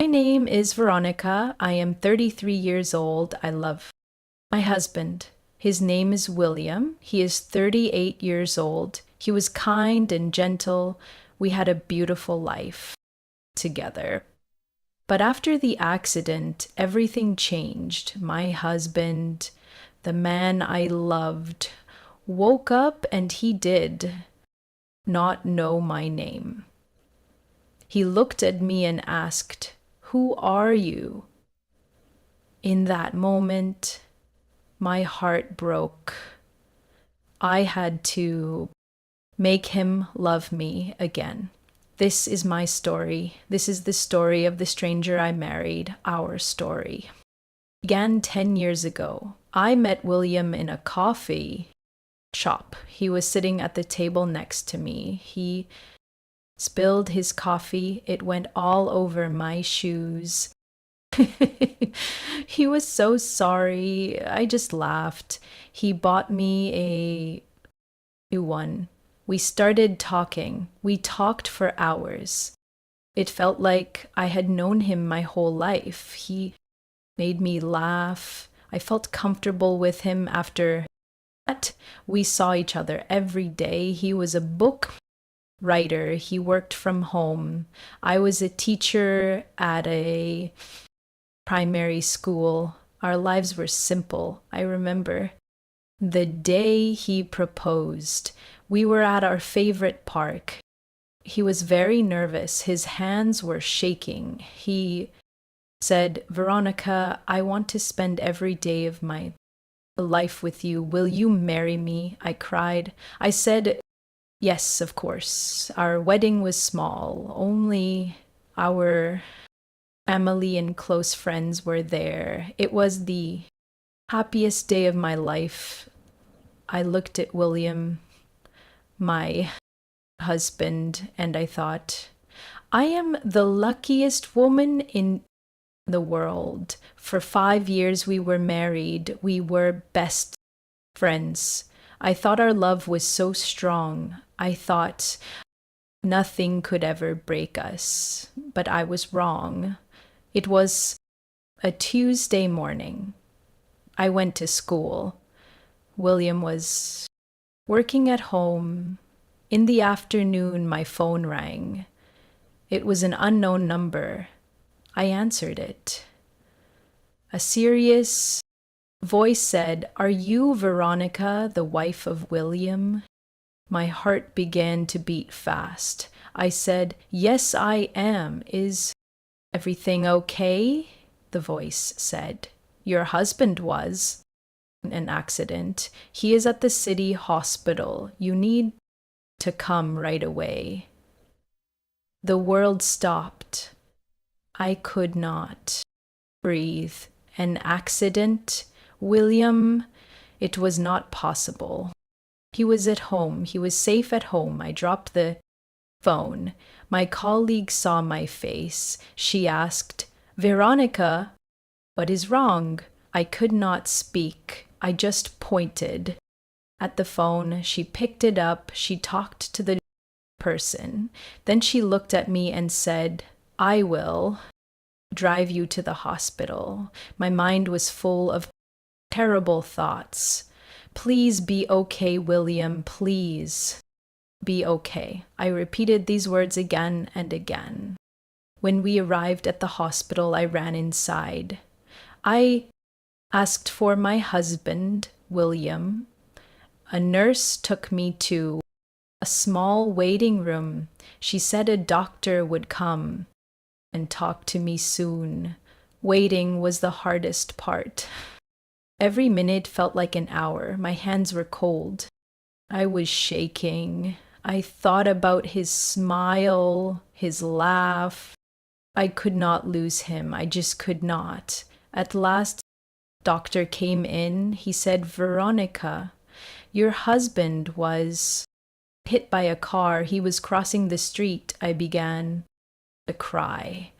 My name is Veronica. I am 33 years old. I love my husband. His name is William. He is 38 years old. He was kind and gentle. We had a beautiful life together. But after the accident, everything changed. My husband, the man I loved, woke up and he did not know my name. He looked at me and asked, "Who are you?" In that moment, my heart broke. I had to make him love me again. This is my story. This is the story of the stranger I married, our story. It began 10 years ago. I met William in a coffee shop. He was sitting at the table next to me. He spilled his coffee. It went all over my shoes. He was so sorry. I just laughed. He bought me a new one. We started talking. We talked for hours. It felt like I had known him my whole life. He made me laugh. I felt comfortable with him after that. We saw each other every day. He was a book writer. He worked from home. I was a teacher at a primary school. Our lives were simple. I remember the day he proposed. We were at our favorite park. He was very nervous. His hands were shaking. He said, "Veronica, I want to spend every day of my life with you. Will you marry me?" I cried. I said, "Yes, of course." Our wedding was small. Only our family and close friends were there. It was the happiest day of my life. I looked at William, my husband, and I thought, I am the luckiest woman in the world. For 5 years we were married. We were best friends. I thought our love was so strong. I thought nothing could ever break us. But I was wrong. It was a Tuesday morning. I went to school. William was working at home. In the afternoon, my phone rang. It was an unknown number. I answered it. A serious voice said, "Are you Veronica, the wife of William?" My heart began to beat fast. I said, "Yes, I am. Is everything okay?" The voice said. "Your husband was in an accident. He is at the city hospital. You need to come right away." The world stopped. I could not breathe. An accident? William? It was not possible. He was at home. He was safe at home. I dropped the phone. My colleague saw my face. She asked, "Veronica, what is wrong?" I could not speak. I just pointed at the phone. She picked it up. She talked to the person. Then she looked at me and said, "I will drive you to the hospital." My mind was full of terrible thoughts. "Please be okay, William. Please be okay." I repeated these words again and again. When we arrived at the hospital, I ran inside. I asked for my husband, William. A nurse took me to a small waiting room. She said a doctor would come and talk to me soon. Waiting was the hardest part. Every minute felt like an hour. My hands were cold. I was shaking. I thought about his smile, his laugh. I could not lose him. I just could not. At last, doctor came in. He said, "Veronica, your husband was hit by a car. He was crossing the street." I began to cry.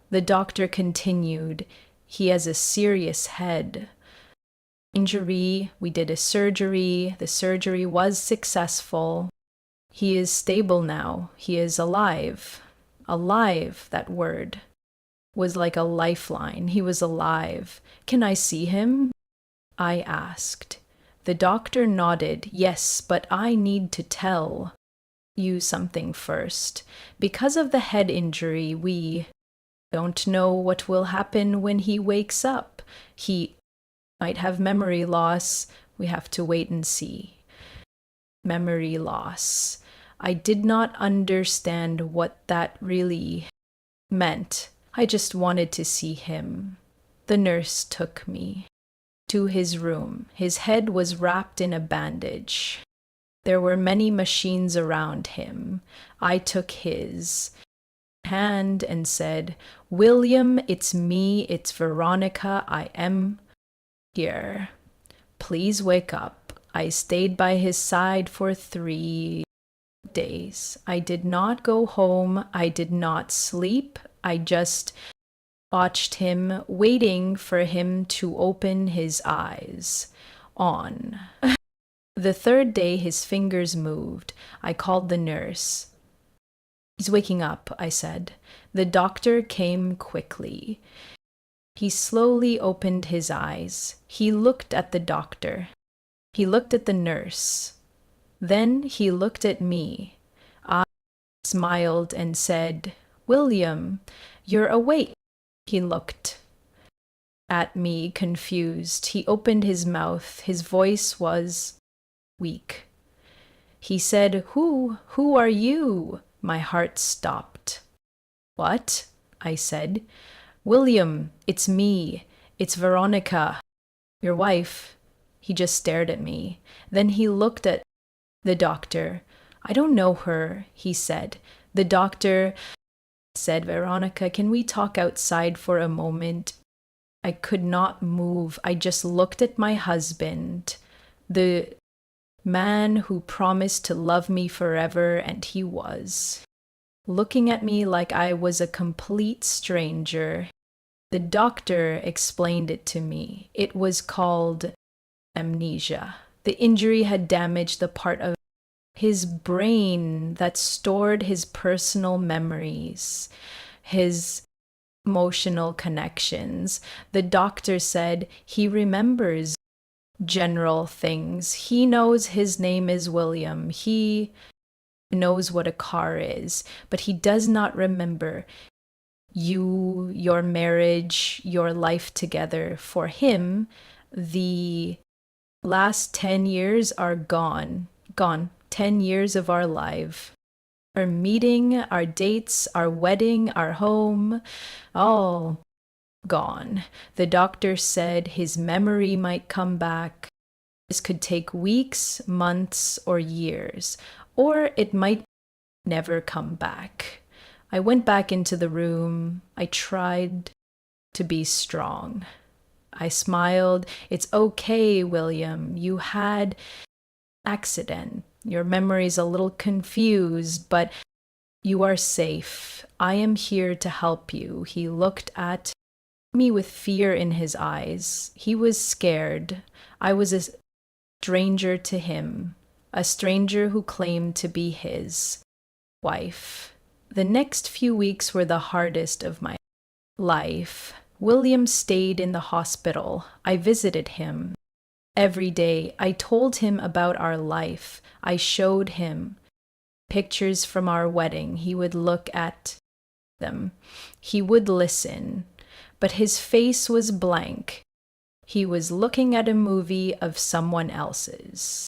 The doctor continued, "He has a serious head injury. We did a surgery. The surgery was successful. He is stable now. He is alive." Alive, that word. was like a lifeline. He was alive. Can I see him? I asked. The doctor nodded. Yes, but I need to tell you something first. Because of the head injury, we don't know what will happen when he wakes up. He might have memory loss. We have to wait and see. Memory loss. I did not understand what that really meant. I just wanted to see him. The nurse took me to his room. His head was wrapped in a bandage. There were many machines around him. I took his hand and said, William, it's me, it's Veronica, I am here. Please wake up. I stayed by his side for 3 days. I did not go home. I did not sleep. I just watched him, waiting for him to open his eyes. On the 3rd day, his fingers moved. I called the nurse. He's waking up, I said. The doctor came quickly. He slowly opened his eyes. He looked at the doctor. He looked at the nurse. Then he looked at me. I smiled and said, William, you're awake. He looked at me, confused. He opened his mouth. His voice was weak. He said, Who are you? My heart stopped. What? I said. William, it's me. It's Veronica, your wife. He just stared at me. Then he looked at the doctor. I don't know her, he said. The doctor said, Veronica, can we talk outside for a moment? I could not move. I just looked at my husband, the man who promised to love me forever, and he was looking at me like I was a complete stranger. The doctor explained it to me. It was called amnesia. The injury had damaged the part of his brain that stored his personal memories, his emotional connections. The doctor said he remembers general things. He knows his name is William. He knows what a car is, but he does not remember you, your marriage, your life together. For him, the last 10 years are gone. 10 years of our life. Our meeting, our dates, our wedding, our home, all gone. The doctor said his memory might come back. This could take weeks, months, or years, or it might never come back. I went back into the room. I tried to be strong. I smiled. It's okay, William. You had accident. Your memory's a little confused, but you are safe. I am here to help you. He looked at me with fear in his eyes. He was scared. I was a stranger to him, a stranger who claimed to be his wife. The next few weeks were the hardest of my life. William stayed in the hospital. I visited him every day. I told him about our life. I showed him pictures from our wedding. He would look at them. He would listen, but his face was blank. He was looking at a movie of someone else's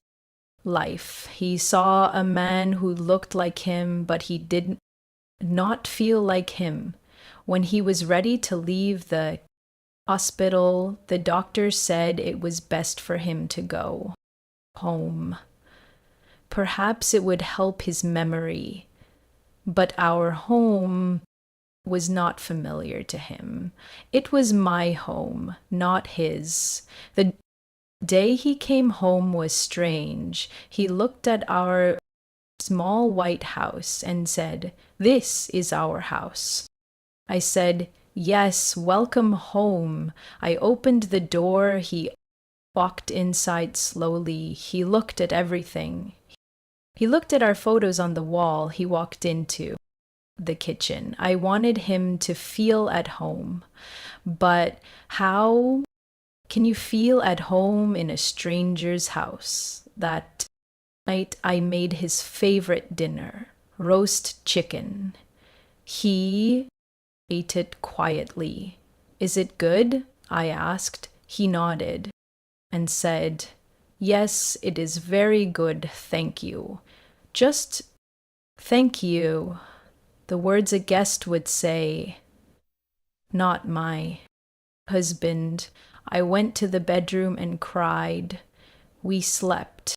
life. He saw a man who looked like him, but he did not feel like him. When he was ready to leave the hospital, the doctor said it was best for him to go home. Perhaps it would help his memory, but our home was not familiar to him. It was my home, not his. The day he came home was strange. He looked at our small white house and said, "This is our house." I said, "Yes, welcome home." I opened the door. He walked inside slowly. He looked at everything. He looked at our photos on the wall he walked into. the kitchen. I wanted him to feel at home. But how can you feel at home in a stranger's house? That night, I made his favorite dinner, roast chicken. He ate it quietly. Is it good? I asked. He nodded and said, Yes, it is very good, thank you. Just thank you. The words a guest would say, not my husband. I went to the bedroom and cried. We slept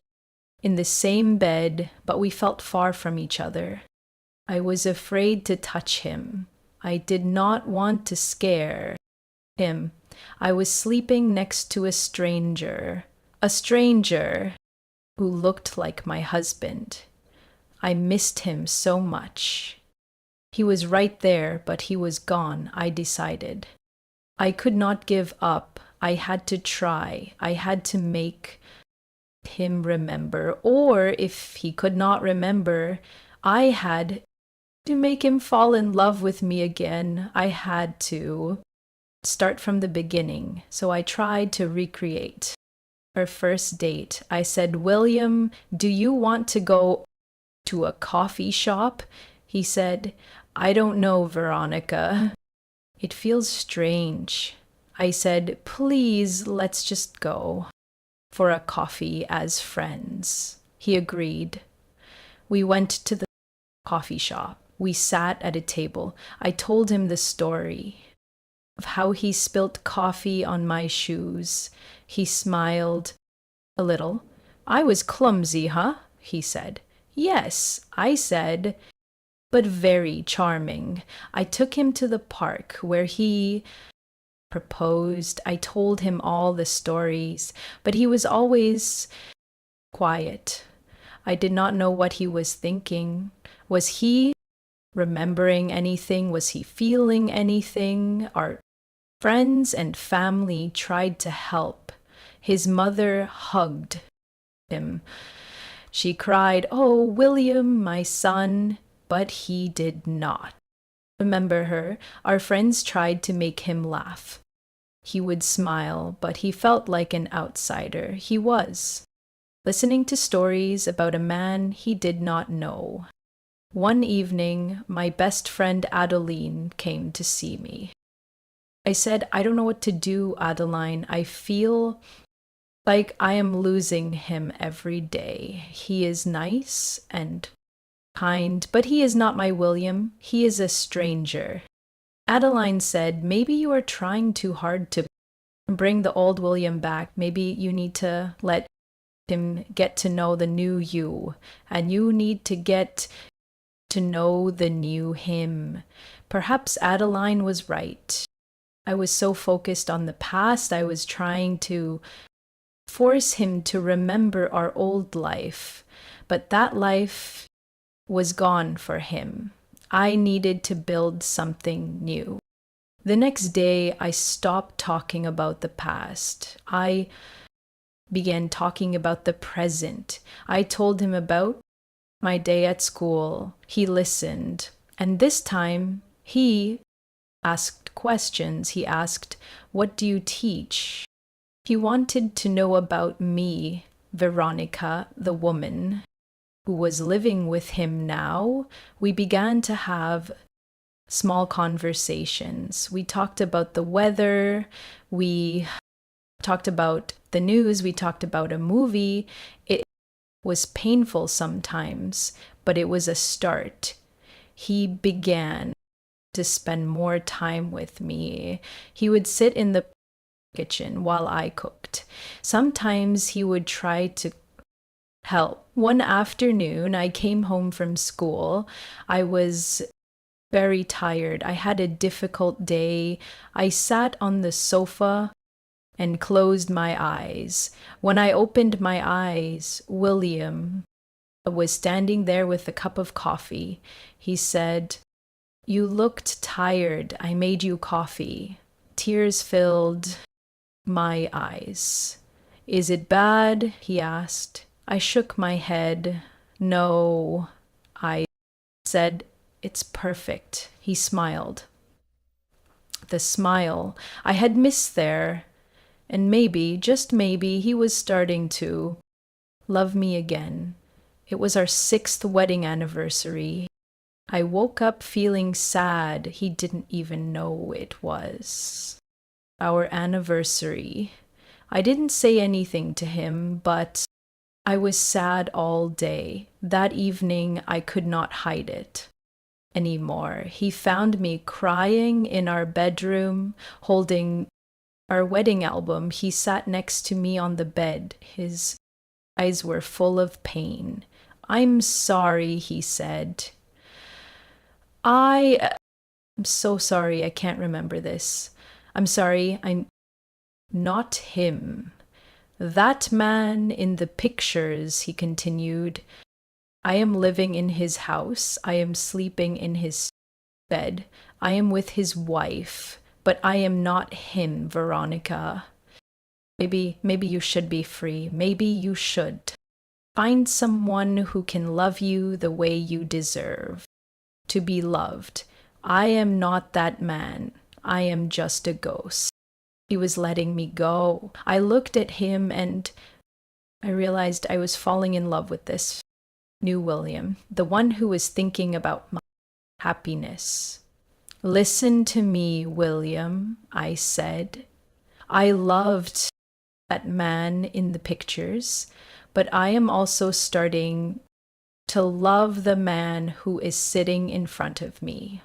in the same bed, but we felt far from each other. I was afraid to touch him. I did not want to scare him. I was sleeping next to a stranger who looked like my husband. I missed him so much. He was right there, but he was gone, I decided. I could not give up. I had to try. I had to make him remember. Or if he could not remember, I had to make him fall in love with me again. I had to start from the beginning. So I tried to recreate our first date. I said, William, do you want to go to a coffee shop? He said, I don't know, Veronica. It feels strange. I said, please, let's just go for a coffee as friends. He agreed. We went to the coffee shop. We sat at a table. I told him the story of how he spilt coffee on my shoes. He smiled a little. I was clumsy, huh? He said. Yes, I said, but very charming. I took him to the park where he proposed. I told him all the stories, but he was always quiet. I did not know what he was thinking. Was he remembering anything? Was he feeling anything? Our friends and family tried to help. His mother hugged him. She cried, Oh, William, my son, but he did not remember her. Our friends tried to make him laugh. He would smile, but he felt like an outsider. He was listening to stories about a man he did not know. One evening, my best friend Adeline came to see me. I said, I don't know what to do, Adeline. I feel like I am losing him every day. He is nice and kind, but he is not my William. He is a stranger. Adeline said, maybe you are trying too hard to bring the old William back. Maybe you need to let him get to know the new you, and you need to get to know the new him. Perhaps Adeline was right. I was so focused on the past, I was trying to force him to remember our old life, but that life was gone for him. I needed to build something new. The next day, I stopped talking about the past. I began talking about the present. I told him about my day at school. He listened. And this time, he asked questions. He asked, What do you teach? He wanted to know about me, Veronica, the woman who was living with him now. We began to have small conversations. We talked about the weather. We talked about the news. We talked about a movie. It was painful sometimes, but it was a start. He began to spend more time with me. He would sit in the kitchen while I cooked. Sometimes he would try to help. One afternoon, I came home from school. I was very tired. I had a difficult day. I sat on the sofa and closed my eyes. When I opened my eyes, William was standing there with a cup of coffee. He said, You looked tired. I made you coffee. Tears filled my eyes. Is it bad? He asked. I shook my head. No, I said, It's perfect. He smiled. The smile I had missed there, and maybe, just maybe, he was starting to love me again. It was our 6th wedding anniversary. I woke up feeling sad. He didn't even know it was our anniversary. I didn't say anything to him, but I was sad all day. That evening, I could not hide it anymore. He found me crying in our bedroom, holding our wedding album. He sat next to me on the bed. His eyes were full of pain. "I'm sorry," he said. I'm so sorry, I can't remember this. I'm sorry, I'm not him. That man in the pictures," he continued. "I am living in his house. I am sleeping in his bed. I am with his wife. But I am not him, Veronica. Maybe you should be free. Maybe you should. Find someone who can love you the way you deserve to be loved. I am not that man. I am just a ghost." He was letting me go. I looked at him and I realized I was falling in love with this new William, the one who was thinking about my happiness. "Listen to me, William," I said. I loved that man in the pictures, but I am also starting to love the man who is sitting in front of me.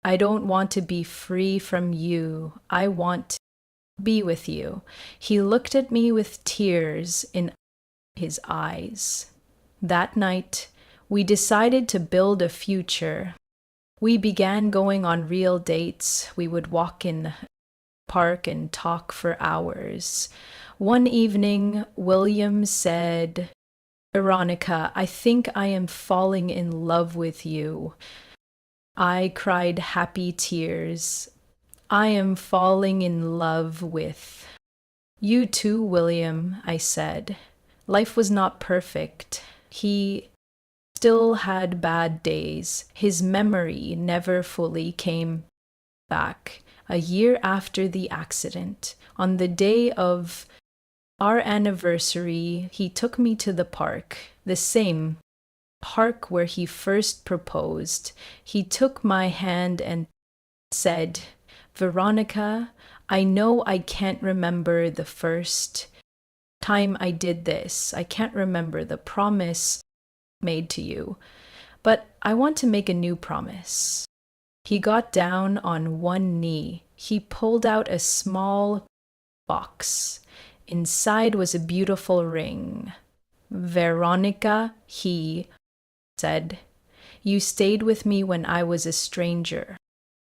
I don't want to be free from you. I want to be with you. He looked at me with tears in his eyes. That night, we decided to build a future. We began going on real dates. We would walk in the park and talk for hours. One evening, William said, "Veronica, I think I am falling in love with you." I cried happy tears. "I am falling in love with you too, William," I said. Life was not perfect. He still had bad days. His memory never fully came back. A year after the accident, on the day of our anniversary, he took me to the park, the same park where he first proposed. He took my hand and said, "Veronica, I know I can't remember the first time I did this. I can't remember the promise made to you, but I want to make a new promise." He got down on one knee. He pulled out a small box. Inside was a beautiful ring. "Veronica," he said, "you stayed with me when I was a stranger.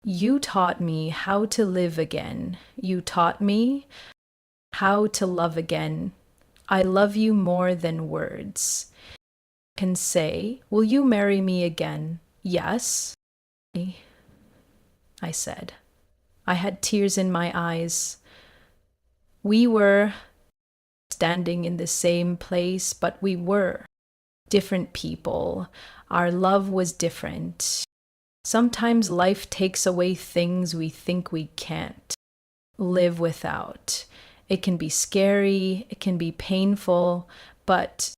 You taught me how to live again. You taught me how to love again. I love you more than words can say. Will you marry me again?" "Yes," I said. I had tears in my eyes. We were standing in the same place, but we were different people. Our love was different. Sometimes life takes away things we think we can't live without. It can be scary, it can be painful, but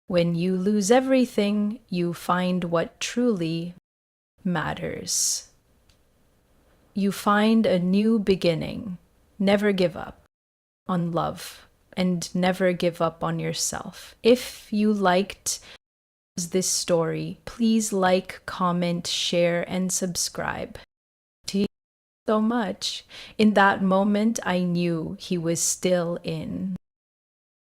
when you lose everything, you find what truly matters. You find a new beginning. Never give up on love and never give up on yourself. If you liked this story, please like, comment, share, and subscribe. Thank you so much. In that moment, I knew he was still in